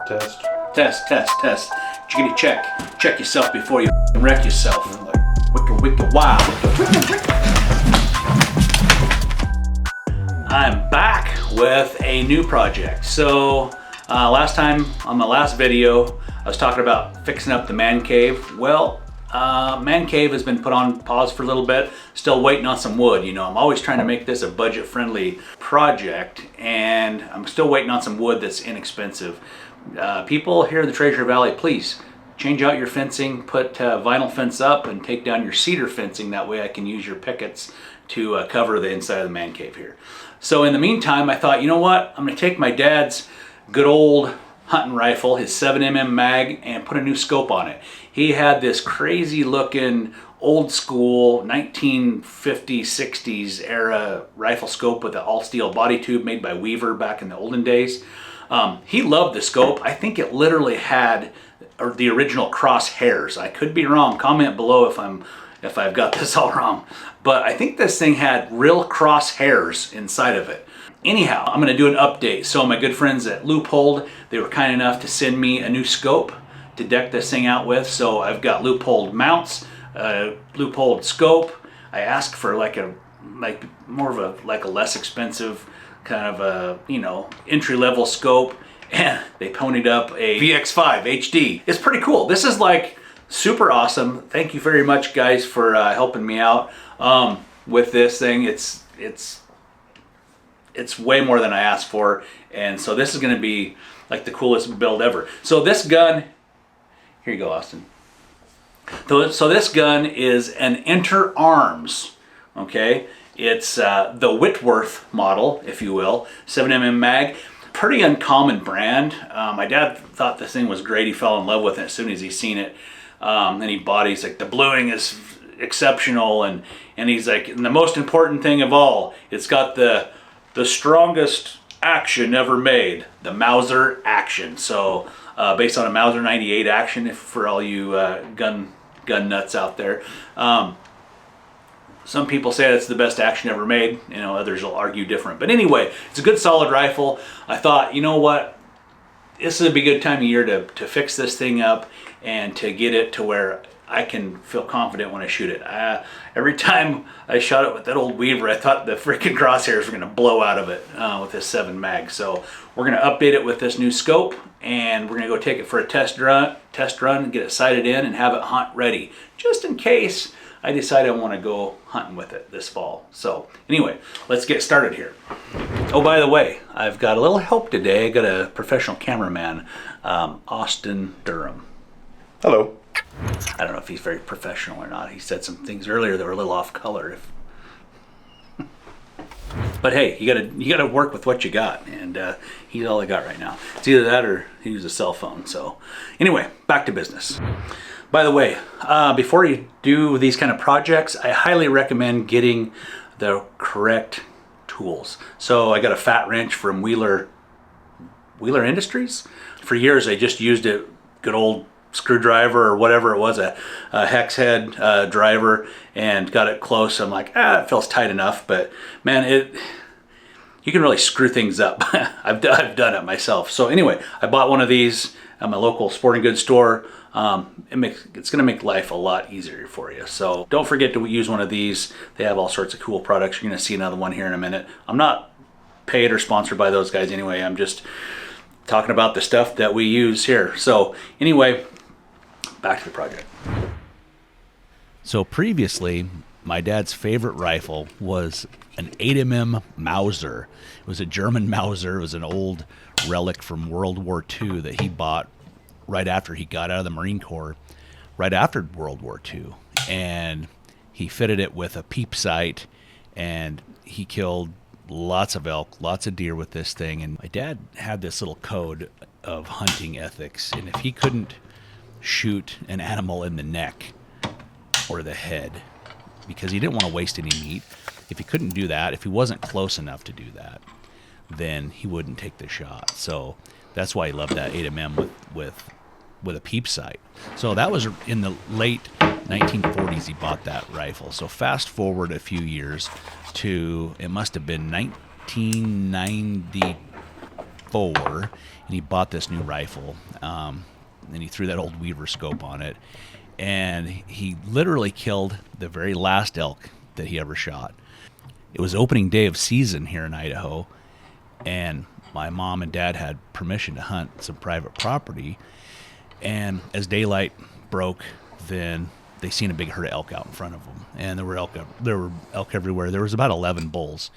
Test. Test, test, test. Jiggity check. Check yourself before you wreck yourself. Like, wicka, wow. I'm back with a new project. So, last time on my last video, I was talking about fixing up the man cave. Well, man cave has been put on pause for a little bit. Still waiting on some wood. You know, I'm always trying to make this a budget-friendly project, and I'm still waiting on some wood that's inexpensive. People here in the Treasure Valley, please change out your fencing, put vinyl fence up, and take down your cedar fencing. That way I can use your pickets to cover the inside of the man cave here. So in the meantime, I thought, you know what? I'm going to take my dad's good old hunting rifle, his 7mm mag, and put a new scope on it. He had this crazy looking old school 1950s, 60s era rifle scope with an all steel body tube made by Weaver back in the olden days. He loved the scope. I think it literally had the original crosshairs. I could be wrong. Comment below if I've got this all wrong. But I think this thing had real crosshairs inside of it. Anyhow, I'm going to do an update. So my good friends at Leupold, they were kind enough to send me a new scope to deck this thing out with. So I've got Leupold mounts, Leupold scope. I asked for more of a less expensive kind of a, you know, entry-level scope, and they ponied up a VX5 HD. It's pretty cool. This is like super awesome. Thank you very much, guys, for helping me out with this thing. It's way more than I asked for, and so this is going to be like the coolest build ever. So this gun, here you go, Austin. So this gun is an Interarms, okay? It's the Whitworth model, if you will, 7mm mag. Pretty uncommon brand. My dad thought this thing was great. He fell in love with it as soon as he seen it. And he bought it. He's like, the bluing is exceptional, and he's like, and the most important thing of all, it's got the strongest action ever made, the Mauser action. So based on a Mauser 98 action, for all you gun nuts out there. Some people say it's the best action ever made. You know, others will argue different. But anyway, it's a good solid rifle. I thought, you know what? This would be a good time of year to fix this thing up and to get it to where I can feel confident when I shoot it. Every time I shot it with that old Weaver, I thought the freaking crosshairs were going to blow out of it with this 7 mag. So we're going to update it with this new scope, and we're going to go take it for a test run, get it sighted in, and have it hunt ready, just in case I decide I want to go hunting with it this fall. So anyway, let's get started here. Oh, by the way, I've got a little help today. I got a professional cameraman, Austin Durham. Hello. I don't know if he's very professional or not. He said some things earlier that were a little off color. But hey, you gotta work with what you got, and he's all I got right now. It's either that or he uses a cell phone. So anyway, back to business. By the way, before you do these kind of projects, I highly recommend getting the correct tools. So I got a fat wrench from Wheeler Industries. For years, I just used a good old screwdriver or whatever it was, a hex head driver, and got it close. I'm like, it feels tight enough, but man, you can really screw things up. I've done it myself. So anyway, I bought one of these at my local sporting goods store. It's gonna make life a lot easier for you. So don't forget to use one of these. They have all sorts of cool products. You're gonna see another one here in a minute. I'm not paid or sponsored by those guys anyway. I'm just talking about the stuff that we use here. So anyway, back to the project. So previously, my dad's favorite rifle was an 8mm Mauser. It was a German Mauser. It was an old relic from World War II that he bought right after he got out of the Marine Corps, right after World War II. And he fitted it with a peep sight, and he killed lots of elk, lots of deer with this thing. And my dad had this little code of hunting ethics, and if he couldn't shoot an animal in the neck or the head, because he didn't want to waste any meat, if he couldn't do that, if he wasn't close enough to do that, then he wouldn't take the shot. So that's why he loved that 8mm with a peep sight. So that was in the late 1940s he bought that rifle. So fast forward a few years to, it must have been 1990 and he bought this new rifle. And he threw that old Weaver scope on it. And he literally killed the very last elk that he ever shot. It was opening day of season here in Idaho, and my mom and dad had permission to hunt some private property. And as daylight broke, then they seen a big herd of elk out in front of them, and there were elk everywhere. There was about 11 bulls,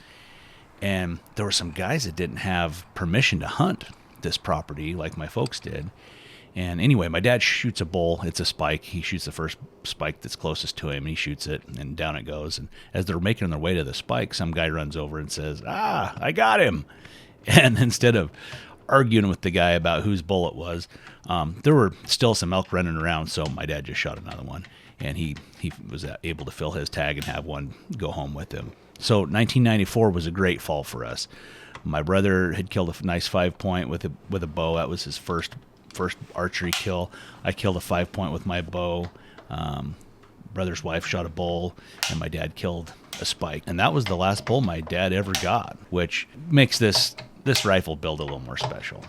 and there were some guys that didn't have permission to hunt this property like my folks did. And anyway, my dad shoots a bull. It's a spike. He shoots the first spike that's closest to him, and he shoots it, and down it goes. And as they're making their way to the spike, some guy runs over and says, I got him. And instead of arguing with the guy about whose bull it was, there were still some elk running around, so my dad just shot another one. And he was able to fill his tag and have one go home with him. So 1994 was a great fall for us. My brother had killed a nice 5-point with a bow. That was his first archery kill. I killed a 5-point with my bow. Brother's wife shot a bull, and my dad killed a spike. And that was the last bull my dad ever got, which makes this rifle build a little more special.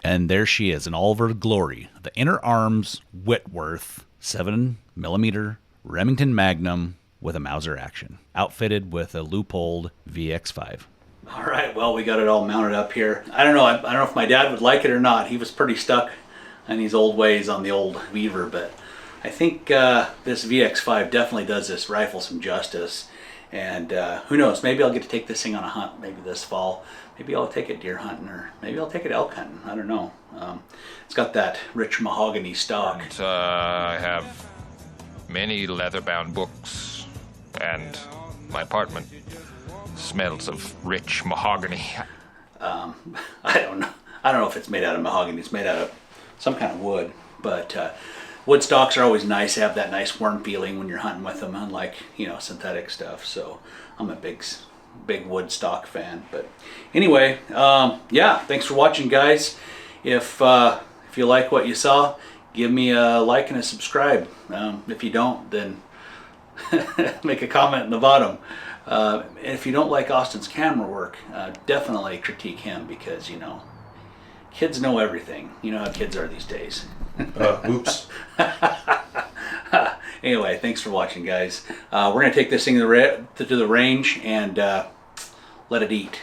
And there she is in all of her glory, the Interarms Whitworth 7mm Remington Magnum with a Mauser action, outfitted with a Leupold VX5. All right, well, we got it all mounted up here. I don't know if my dad would like it or not. He was pretty stuck in these old ways on the old Weaver, but I think this VX5 definitely does this rifle some justice. And who knows, maybe I'll get to take this thing on a hunt maybe this fall. Maybe I'll take it deer hunting, or maybe I'll take it elk hunting. I don't know. It's got that rich mahogany stock. And, I have many leather-bound books, and my apartment smells of rich mahogany. I don't know if it's made out of mahogany. It's made out of some kind of wood, but wood stocks are always nice. They have that nice warm feeling when you're hunting with them, unlike synthetic stuff. So I'm a big wood stock fan. But anyway, yeah, thanks for watching, guys. If you like what you saw, give me a like and a subscribe. If you don't, then make a comment in the bottom. If you don't like Austin's camera work, definitely critique him, because kids know everything. You know how kids are these days. Oops. Anyway, thanks for watching, guys. We're gonna take this thing to the range and let it eat.